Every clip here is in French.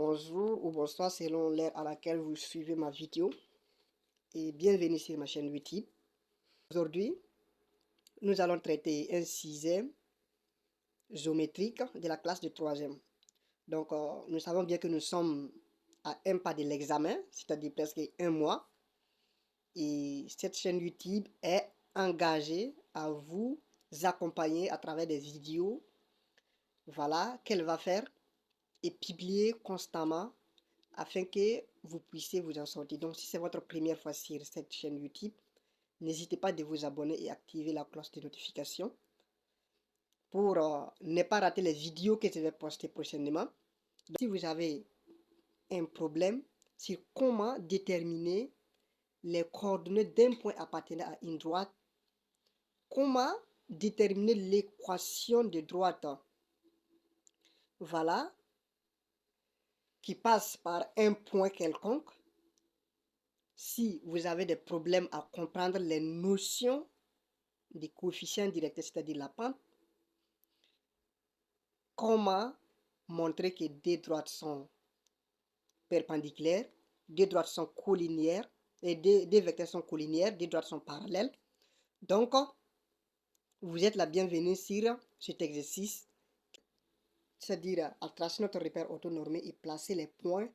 bonjour ou bonsoir selon l'heure à laquelle vous suivez ma vidéo et bienvenue sur ma chaîne YouTube. Aujourd'hui, nous allons traiter un sixième géométrique de la classe de troisième. Donc, nous savons bien que nous sommes à un pas de l'examen, c'est-à-dire presque un mois. Et cette chaîne YouTube est engagée à vous accompagner à travers des vidéos, voilà, qu'elle va faire et publier constamment afin que vous puissiez vous en sortir. Donc, si c'est votre première fois sur cette chaîne YouTube, n'hésitez pas de vous abonner et activer la cloche de notification pour ne pas rater les vidéos que je vais poster prochainement. Donc, si vous avez un problème sur comment déterminer les coordonnées d'un point appartenant à une droite, comment déterminer l'équation de droite, voilà, qui passe par un point quelconque, si vous avez des problèmes à comprendre les notions des coefficients directs, c'est-à-dire la pente, comment montrer que deux droites sont perpendiculaires, deux droites sont collinéaires, et deux vecteurs sont collinéaires, deux droites sont parallèles. Donc, vous êtes la bienvenue sur cet exercice, c'est-à-dire à tracer notre repère orthonormé et placer les points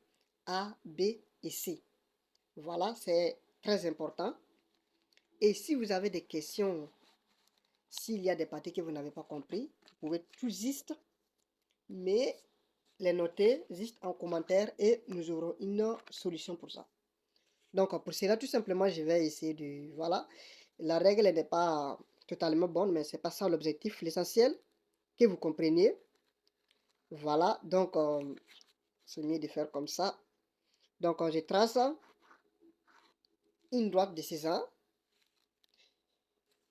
A, B et C. Voilà, c'est très important. Et si vous avez des questions, s'il y a des parties que vous n'avez pas compris, vous pouvez tout juste mais les noter juste en commentaire et nous aurons une solution pour ça. Donc pour cela, tout simplement, je vais essayer de... Voilà, la règle n'est pas totalement bonne, mais c'est pas ça l'objectif. L'essentiel, que vous compreniez. Voilà, donc c'est mieux de faire comme ça. Donc je trace une droite de 16 ans.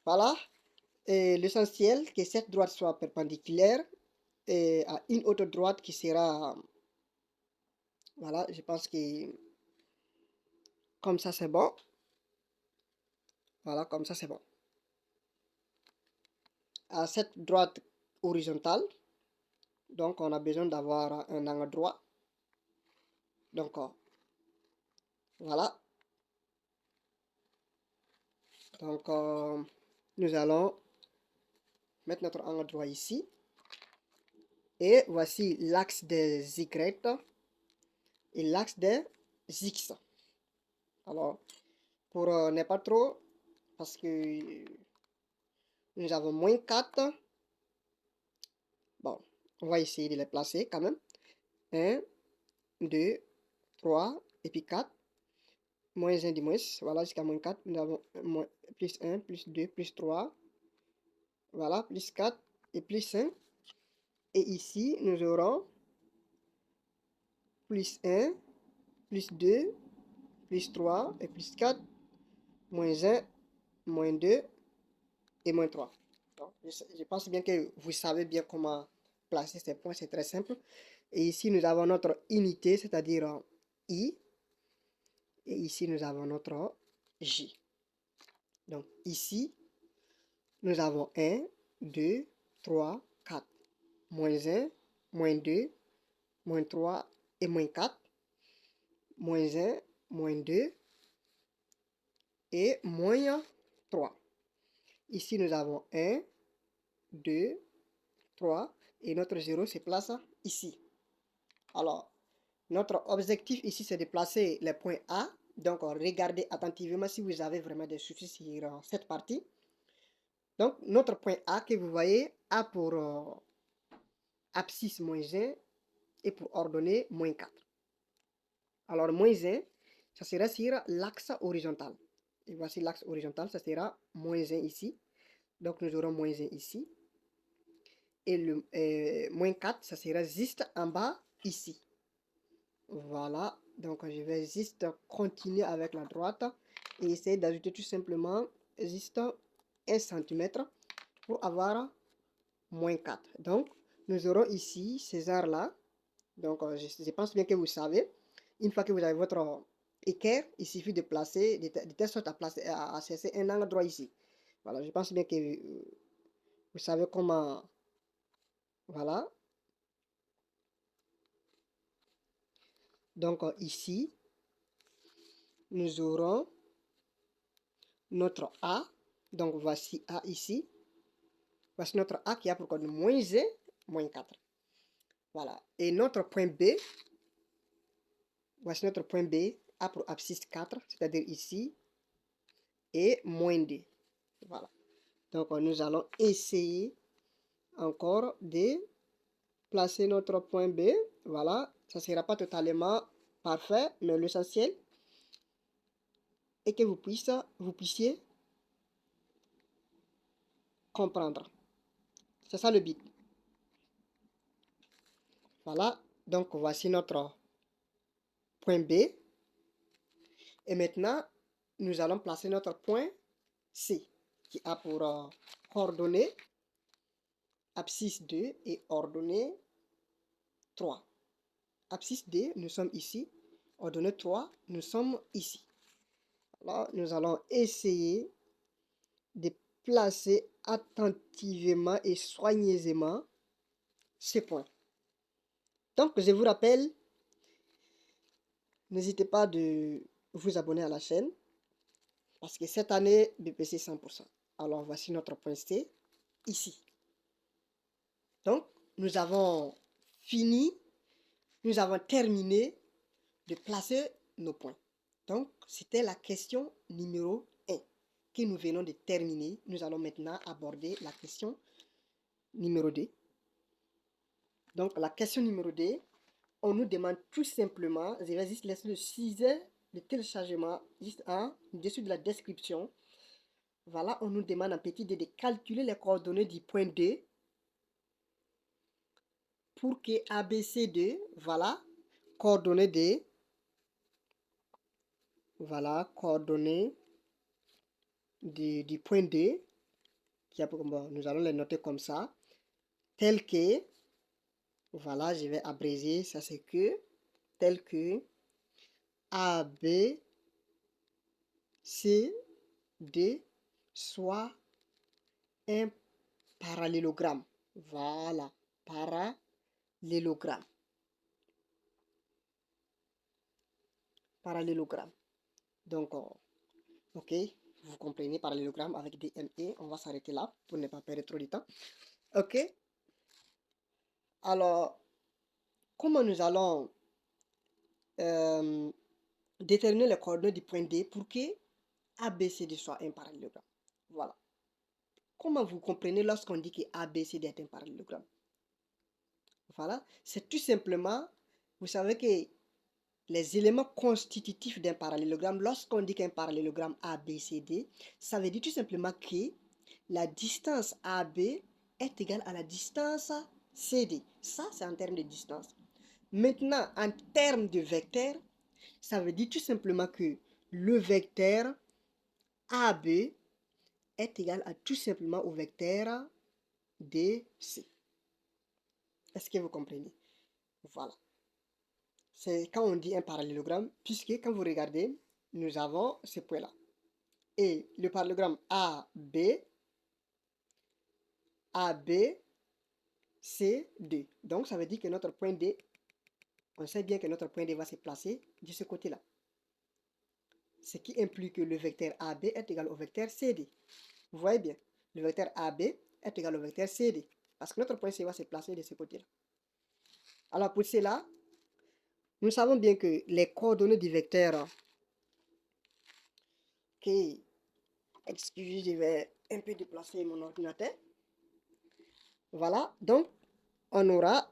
Voilà, et l'essentiel, que cette droite soit perpendiculaire et à une autre droite qui sera... Voilà, je pense que comme ça c'est bon. Voilà, comme ça c'est bon. À cette droite horizontale, donc on a besoin d'avoir un angle droit. Donc voilà. Donc nous allons mettre notre angle droit ici. Et voici l'axe des Y et l'axe des X. Alors, pour ne pas trop, parce que nous avons moins 4. Bon, on va essayer de les placer quand même. 1, 2, 3 et puis 4. Moins 1 du moins, voilà, jusqu'à moins 4. Nous avons plus 1, plus 2, plus 3. Voilà, plus 4 et plus 5. Et ici, nous aurons plus 1, plus 2, plus 3 et plus 4, moins 1, moins 2 et moins 3. Donc, je pense bien que vous savez bien comment placer ces points, c'est très simple. Et ici, nous avons notre unité, c'est-à-dire I. Et ici, nous avons notre J. Donc, ici, nous avons 1, 2, 3, 4. Moins 1, moins 2, moins 3 et moins 4. Moins 1, moins 2 et moins 3. Ici, nous avons 1, 2, 3 et notre 0 se place ici. Alors, notre objectif ici, c'est de placer les points A. Donc, regardez attentivement si vous avez vraiment des soucis sur cette partie. Donc, notre point A que vous voyez A pour abscisse moins 1 et pour ordonnée moins 4. Alors, moins 1, ça sera sur l'axe horizontal. Et voici l'axe horizontal, ça sera moins 1 ici. Donc, nous aurons moins 1 ici. Et le moins 4, ça sera juste en bas ici. Voilà. Donc, je vais juste continuer avec la droite et essayer d'ajouter tout simplement juste 1 cm pour avoir moins 4. Donc, nous aurons ici ces arts-là. Donc, je pense bien que vous savez. Une fois que vous avez votre équerre, il suffit de placer, de telle sorte à chercher un angle droit ici. Voilà, je pense bien que vous savez comment. Voilà. Donc ici, nous aurons notre A. Donc voici A ici. Voici notre A qui a pour coordonnée moins 1, moins 4. Voilà. Et notre point B, voici notre point B, A pour abscisse 4, c'est-à-dire ici, et moins 2. Voilà. Donc nous allons essayer encore de placer notre point B. Voilà. Ça ne sera pas totalement parfait, mais l'essentiel est que vous puissiez comprendre. C'est ça le but. Voilà. Donc voici notre point B. Et maintenant, nous allons placer notre point C, qui a pour coordonnée abscisse 2 et ordonnée 3. Abscisse 2, nous sommes ici. Ordonnée 3, nous sommes ici. Alors, nous allons essayer de placer attentivement et soigneusement ces points. Donc, je vous rappelle, n'hésitez pas de vous abonner à la chaîne parce que cette année, BPC 100%. Alors, voici notre point C ici. Donc, nous avons fini, nous avons terminé de placer nos points. Donc, c'était la question numéro 1 que nous venons de terminer. Nous allons maintenant aborder la question numéro 2. Donc, la question numéro 2, on nous demande tout simplement, je vais juste laisser le sujet de téléchargement juste en dessous de la description. Voilà, on nous demande en petit d de calculer les coordonnées du point 2 pour que ABC2, voilà, coordonnées D, voilà, coordonnées du point D, qui a, bon, nous allons les noter comme ça, tel que, voilà, je vais abréger, ça c'est que, tel que A, B, C, D, soit un parallélogramme. Voilà, parallélogramme. Parallélogramme. Donc, ok, vous comprenez, parallélogramme avec des ME, on va s'arrêter là pour ne pas perdre trop de temps. Ok, alors, comment nous allons déterminer les coordonnées du point D pour que ABCD soit un parallélogramme? Voilà. Comment vous comprenez lorsqu'on dit que ABCD est un parallélogramme? Voilà, c'est tout simplement, vous savez que les éléments constitutifs d'un parallélogramme, lorsqu'on dit qu'un parallélogramme ABCD, ça veut dire tout simplement que la distance AB est égale à la distance CD. Ça, c'est en termes de distance. Maintenant, en termes de vecteur, ça veut dire tout simplement que le vecteur AB est égal à tout simplement au vecteur DC. Est-ce que vous comprenez? Voilà. C'est quand on dit un parallélogramme, puisque quand vous regardez, nous avons ce point-là. Et le parallélogramme AB, C, D. Donc, ça veut dire que notre point D, on sait bien que notre point D va se placer de ce côté-là. Ce qui implique que le vecteur AB est égal au vecteur CD. Vous voyez bien, le vecteur AB est égal au vecteur CD. Parce que notre point C va se placer de ce côté-là. Alors, pour cela, nous savons bien que les coordonnées du vecteur, excusez, je vais un peu déplacer mon ordinateur. Voilà, donc on aura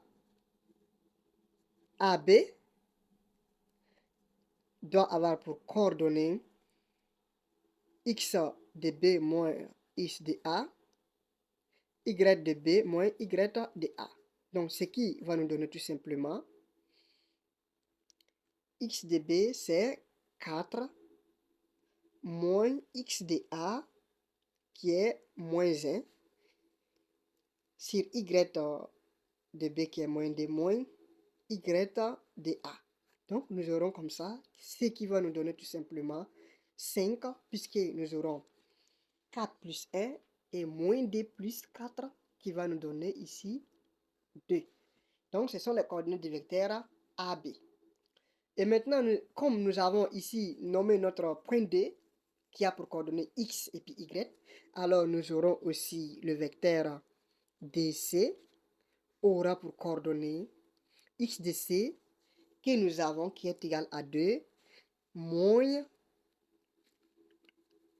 AB doit avoir pour coordonnées x de B moins x de A, y de B moins y de A. Donc, ce qui va nous donner tout simplement x de B, c'est 4 moins x de A, qui est moins 1, sur y de B, qui est moins 2, moins y de A. Donc, nous aurons comme ça ce qui va nous donner tout simplement 5, puisque nous aurons 4 plus 1 et moins 2 plus 4 qui va nous donner ici 2. Donc, ce sont les coordonnées du vecteur AB. Et maintenant, comme nous avons ici nommé notre point D, qui a pour coordonnées x et puis y, alors nous aurons aussi le vecteur DC aura pour coordonnées x de c que nous avons qui est égal à 2 moins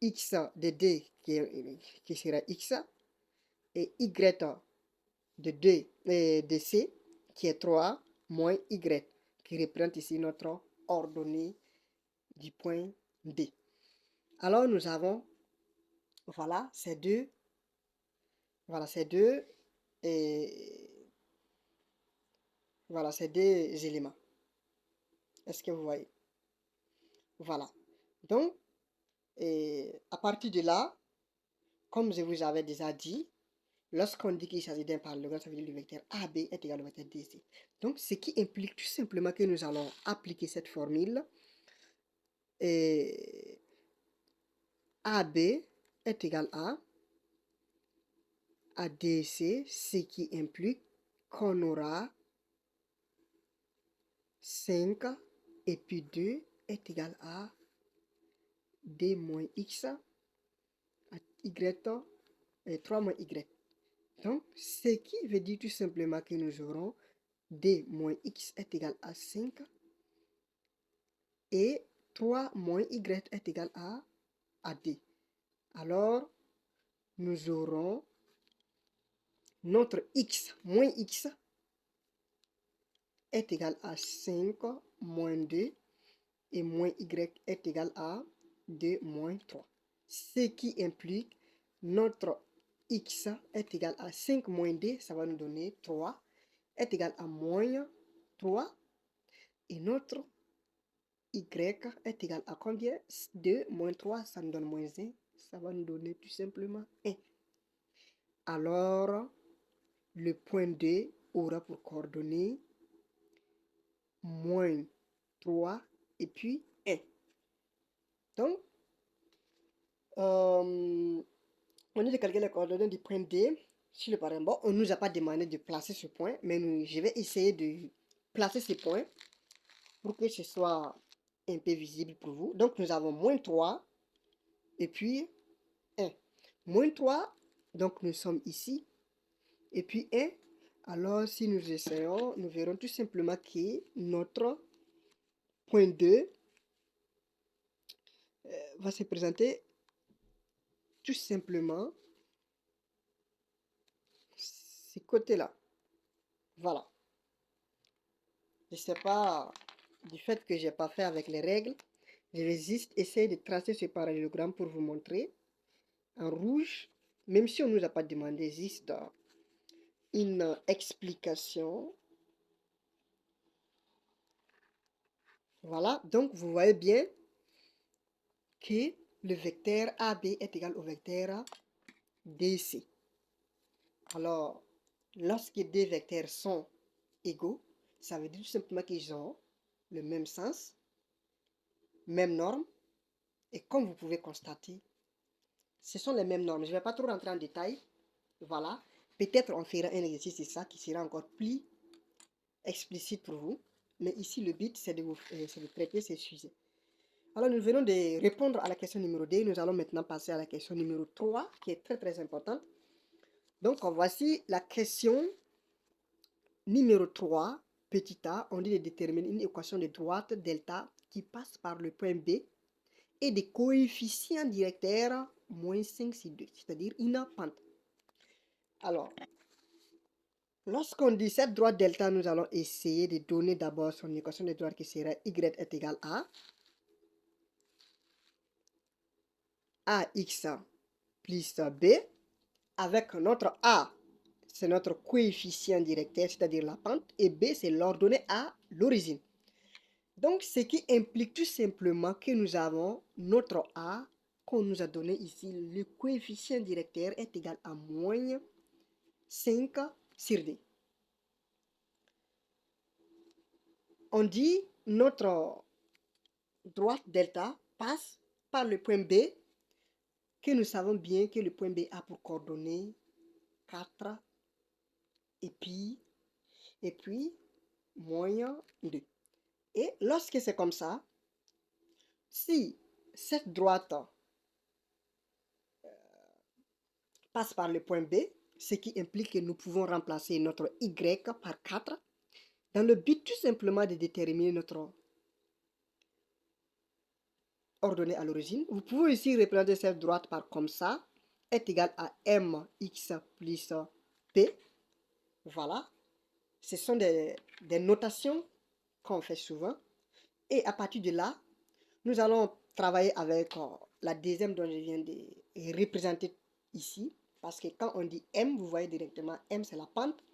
x de d qui sera x et y de 2 et de c qui est 3 moins y qui représente ici notre ordonnée du point D. Alors nous avons voilà ces deux et voilà ces deux éléments. Est-ce que vous voyez? Voilà. Donc à partir de là, comme je vous avais déjà dit, lorsqu'on dit qu'il s'agit d'un parallélogramme, ça veut dire que le vecteur AB est égal au vecteur DC. Donc, ce qui implique tout simplement que nous allons appliquer cette formule. Et AB est égal à DC, ce qui implique qu'on aura 5 et puis 2 est égal à D moins X à Y et 3 moins Y. Donc, ce qui veut dire tout simplement que nous aurons D moins X est égal à 5 et 3 moins Y est égal à D. Alors, nous aurons notre X moins X est égal à 5 moins 2 et moins Y est égal à 2 moins 3. Ce qui implique notre X est égal à 5 moins 2, ça va nous donner 3, est égal à moins 3 et notre Y est égal à combien? 2 moins 3, ça nous donne moins 1, ça va nous donner tout simplement 1. Alors, le point D aura pour coordonnées moins 3 et puis 1. Donc, on dit de calculer les coordonnées du point D sur le parallèle. Bon, on ne nous a pas demandé de placer ce point, mais je vais essayer de placer ce point pour que ce soit un peu visible pour vous. Donc, nous avons moins 3 et puis 1. Moins 3, donc nous sommes ici, et puis 1. Alors, si nous essayons, nous verrons tout simplement que notre point 2 va se présenter tout simplement ce côté-là. Voilà. Je ne sais pas, du fait que je n'ai pas fait avec les règles, je vais juste essayer de tracer ce parallélogramme pour vous montrer en rouge, même si on ne nous a pas demandé juste une explication. Voilà, donc vous voyez bien que le vecteur AB est égal au vecteur DC. Alors, lorsque deux vecteurs sont égaux, ça veut dire tout simplement qu'ils ont le même sens, même norme, et comme vous pouvez constater, ce sont les mêmes normes. Je ne vais pas trop rentrer en détail. Voilà. Peut-être on fera un exercice de ça qui sera encore plus explicite pour vous. Mais ici, le but, c'est de traiter ces sujets. Alors, nous venons de répondre à la question numéro 2. Nous allons maintenant passer à la question numéro 3, qui est très, très importante. Donc, voici la question numéro 3, petit a. On dit de déterminer une équation de droite delta qui passe par le point B et des coefficients directeurs moins 5 sur 2, c'est-à-dire une pente. Alors, lorsqu'on dit cette droite delta, nous allons essayer de donner d'abord son équation de droite qui sera y est égal à ax plus b, avec notre a, c'est notre coefficient directeur, c'est-à-dire la pente, et b, c'est l'ordonnée à l'origine. Donc, ce qui implique tout simplement que nous avons notre a, qu'on nous a donné ici, le coefficient directeur est égal à moins 5 sur d. On dit notre droite delta passe par le point B, que nous savons bien que le point B a pour coordonnées 4 et puis moins 2. Et lorsque c'est comme ça, si cette droite passe par le point B, ce qui implique que nous pouvons remplacer notre y par 4, dans le but tout simplement de déterminer notre ordonnée à l'origine. Vous pouvez ici représenter cette droite par comme ça, est égal à mx plus p. Voilà, ce sont des notations qu'on fait souvent. Et à partir de là, nous allons travailler avec la deuxième dont je viens de représenter ici. Parce que quand on dit m, vous voyez directement m c'est la pente.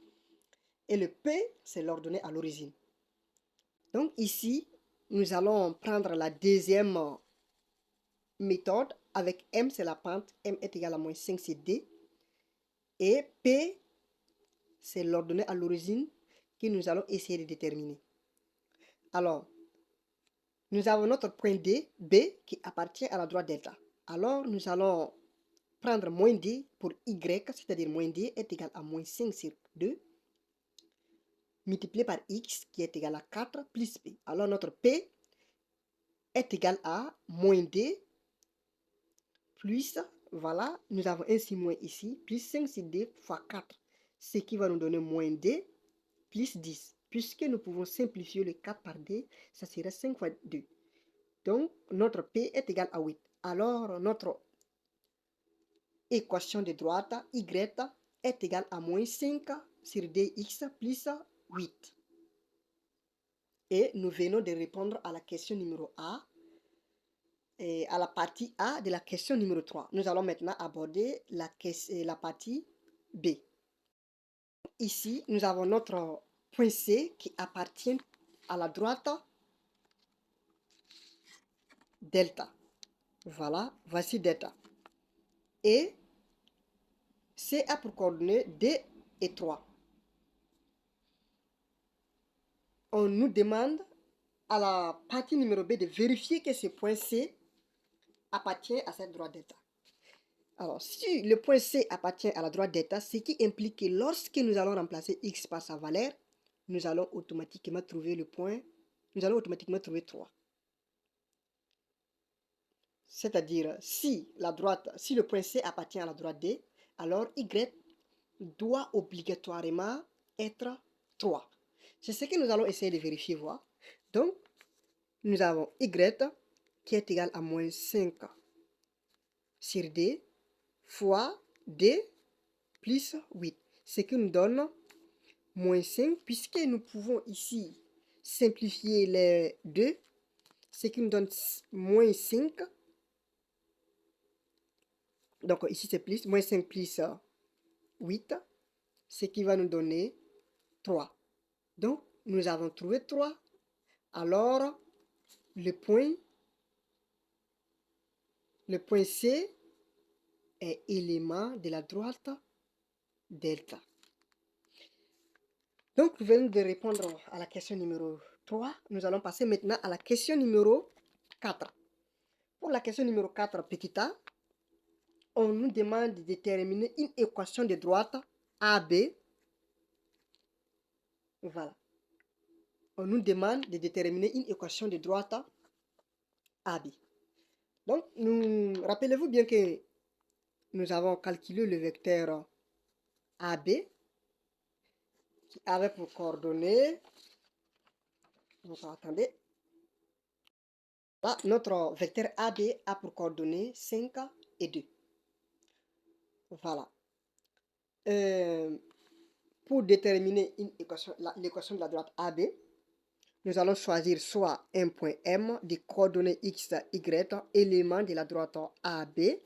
Et le p c'est l'ordonnée à l'origine. Donc ici, nous allons prendre la deuxième méthode avec m c'est la pente. M est égal à moins 5 c'est d. Et p c'est l'ordonnée à l'origine que nous allons essayer de déterminer. Alors, nous avons notre point D, B, qui appartient à la droite delta. Alors, nous allons prendre moins D pour Y, c'est-à-dire moins D est égal à moins 5 sur 2, multiplié par X, qui est égal à 4, plus P. Alors, notre P est égal à moins D, plus, voilà, nous avons ainsi moins ici, plus 5 sur D fois 4, ce qui va nous donner moins D, plus 10. Puisque nous pouvons simplifier le 4 par D, ça sera 5 fois 2. Donc, notre P est égal à 8. Alors, notre équation de droite, Y est égal à moins 5 sur dx plus 8. Et nous venons de répondre à la question numéro A, et à la partie A de la question numéro 3. Nous allons maintenant aborder la partie B. Ici, nous avons notre point C qui appartient à la droite delta. Voilà, voici delta. Et C a pour coordonnées D et 3. On nous demande à la partie numéro B de vérifier que ce point C appartient à cette droite delta. Alors, si le point C appartient à la droite delta, ce qui implique que lorsque nous allons remplacer x par sa valeur, nous allons automatiquement trouver le point, nous allons automatiquement trouver 3. C'est-à-dire, si le point C appartient à la droite D, alors y doit obligatoirement être 3. C'est ce que nous allons essayer de vérifier, voir. Donc, nous avons y qui est égal à moins 5 sur D fois D plus 8. Ce qui nous donne moins 5, puisque nous pouvons ici simplifier les 2, ce qui nous donne moins 5. Donc ici c'est plus, moins 5 plus 8, ce qui va nous donner 3. Donc nous avons trouvé 3. Alors le point C est élément de la droite delta. Donc nous venons de répondre à la question numéro 3. Nous allons passer maintenant à la question numéro 4. Pour la question numéro 4, petit a, on nous demande de déterminer une équation de droite AB. Voilà. On nous demande de déterminer une équation de droite AB. Donc, rappelez-vous bien que nous avons calculé le vecteur AB qui avait pour coordonnées. Attendez. Là, notre vecteur AB a pour coordonnées 5 et 2. Voilà. Pour déterminer l'équation de la droite AB, nous allons choisir soit un point M des coordonnées x, y, élément de la droite AB.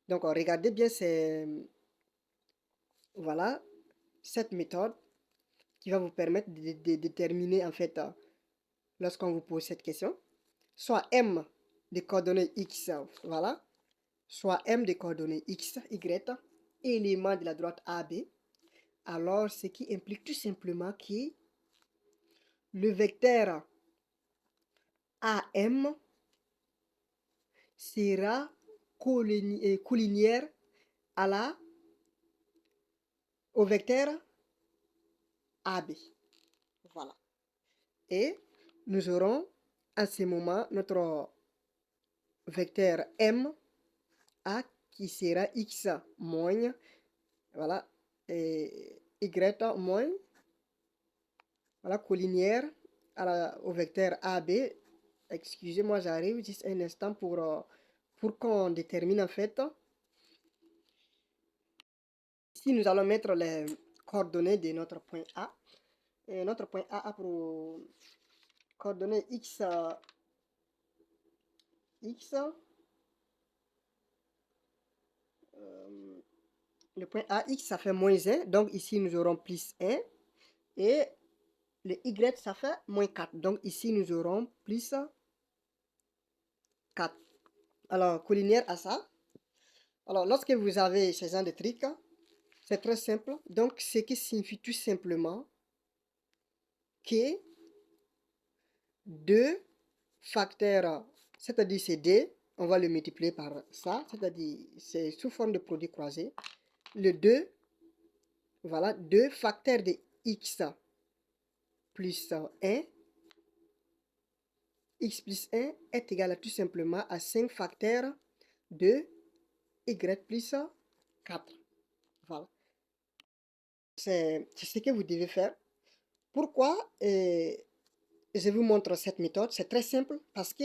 Donc, regardez bien, c'est voilà, cette méthode qui va vous permettre de déterminer, en fait, lorsqu'on vous pose cette question, soit M des coordonnées x, voilà, soit M des coordonnées x, y, élément de la droite AB. Alors, ce qui implique tout simplement que le vecteur AM sera collinéaire au vecteur AB. Voilà. Et nous aurons à ce moment notre vecteur M A qui sera X moins, voilà, et Y moins, voilà, collinière au vecteur AB. Excusez-moi, j'arrive juste un instant pour qu'on détermine en fait. Ici, nous allons mettre les coordonnées de notre point A. Et notre point A a pour coordonnées X, le point AX, ça fait moins 1. Donc ici, nous aurons plus 1. Et le Y, ça fait moins 4. Donc ici, nous aurons plus 4. Alors, collinière à ça. Alors, lorsque vous avez ce genre de trucs, c'est très simple. Donc, ce qui signifie tout simplement que 2 facteurs, c'est-à-dire c'est D, on va le multiplier par ça, c'est-à-dire c'est sous forme de produit croisé. Le 2, voilà, 2 facteurs de X plus 1, X plus 1 est égal à tout simplement à 5 facteurs de Y plus 4. Voilà. C'est ce que vous devez faire. Pourquoi je vous montre cette méthode? C'est très simple parce que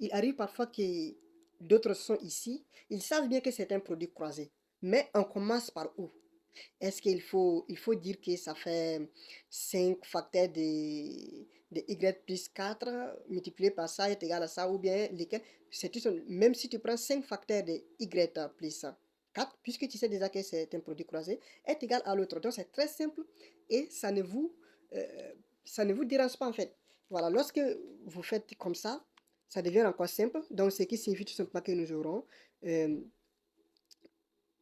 il arrive parfois que d'autres sont ici. Ils savent bien que c'est un produit croisé. Mais on commence par où? Est-ce il faut dire que ça fait 5 facteurs de y plus 4 multiplié par ça est égal à ça ou bien lesquels? Même si tu prends 5 facteurs de y plus 4, puisque tu sais déjà que c'est un produit croisé, est égal à l'autre. Donc c'est très simple et euh, ça ne vous dérange pas en fait. Voilà, lorsque vous faites comme ça devient encore simple. Donc ce qui signifie tout simplement que nous aurons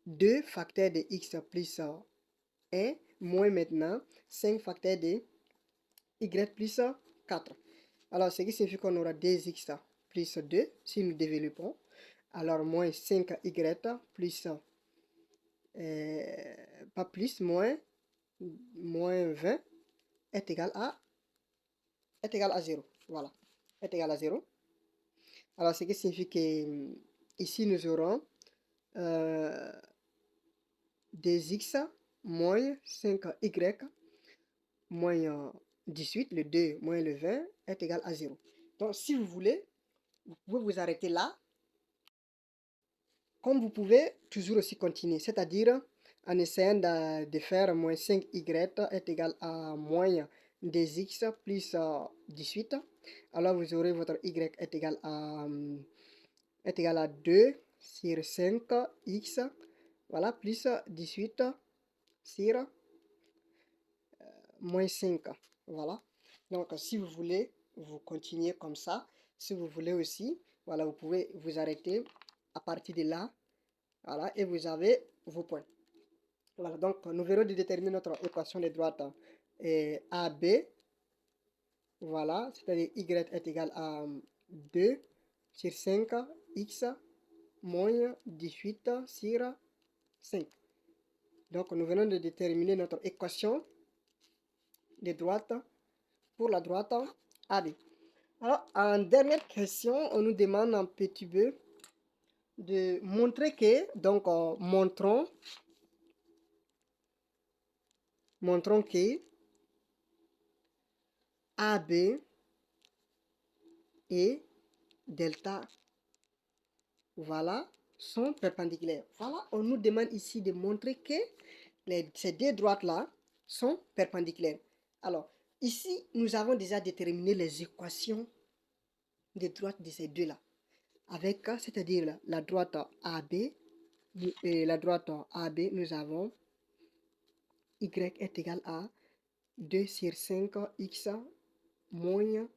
2 facteurs de x plus 1 moins maintenant 5 facteurs de y plus 4. Alors, ce qui signifie qu'on aura 2x plus 2 si nous développons. Alors, moins 5y plus, pas plus, moins 20 est est égal à 0. Voilà, est égal à 0. Alors, ce qui signifie que ici, nous aurons 2x moins 5y moins 18, le 2 moins le 20 est égal à 0. Donc, si vous voulez, vous pouvez vous arrêter là. Comme vous pouvez toujours aussi continuer, c'est-à-dire en essayant de faire moins 5y est égal à moins 2x plus 18. Alors, vous aurez votre y est égal à 2 sur 5x, voilà, plus 18 sur moins 5. Voilà. Donc, si vous voulez, vous continuez comme ça. Si vous voulez aussi, voilà, vous pouvez vous arrêter à partir de là. Voilà, et vous avez vos points. Voilà, donc nous verrons de déterminer notre équation de droite AB. Voilà, c'est-à-dire y est égal à 2 sur 5 x moins 18 sur 5. Donc, nous venons de déterminer notre équation de droite pour la droite AB. Alors, en dernière question, on nous demande un petit peu de montrer que, donc, montrons que AB et delta, voilà, sont perpendiculaires. Voilà, on nous demande ici de montrer que ces deux droites-là sont perpendiculaires. Alors, ici, nous avons déjà déterminé les équations des droites de ces deux-là. Avec, c'est-à-dire la droite AB et la droite AB, nous avons y est égal à 2 sur 5 x moins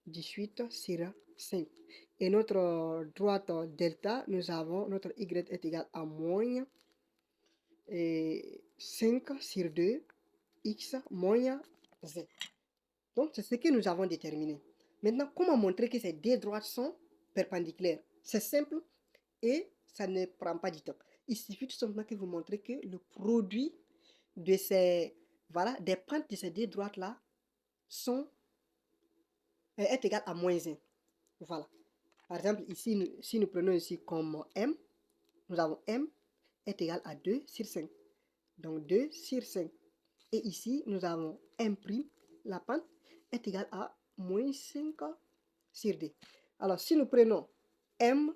18 sur 5. Et notre droite delta, nous avons notre y est égal à moins 5 sur 2 x moins z. Donc, c'est ce que nous avons déterminé. Maintenant, comment montrer que ces deux droites sont perpendiculaires? C'est simple et ça ne prend pas du temps. Il suffit tout simplement que vous montrez que le produit de ces, voilà, des pentes de ces deux droites-là sont est égal à moins 1. Voilà. Par exemple, ici, si nous prenons ici comme M, nous avons M est égal à 2 sur 5. Donc 2 sur 5. Et ici, nous avons M', la pente, est égal à moins 5 sur D. Alors, si nous prenons M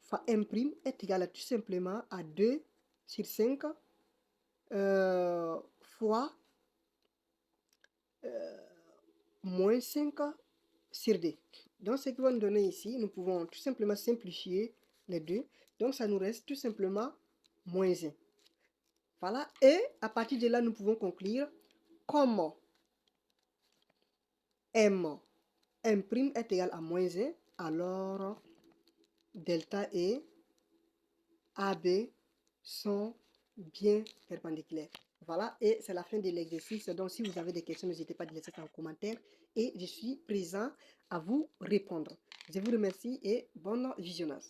fois M' est égal à tout simplement à 2 sur 5 fois moins 5 sur D. Donc, ce qui va nous donner ici, nous pouvons tout simplement simplifier les deux. Donc, ça nous reste tout simplement moins 1. Voilà. Et à partir de là, nous pouvons conclure comment M' est égal à moins 1, alors delta et AB sont bien perpendiculaires. Voilà, et c'est la fin de l'exercice. Donc, si vous avez des questions, n'hésitez pas à les laisser en commentaire et je suis présent à vous répondre. Je vous remercie et bon visionnage.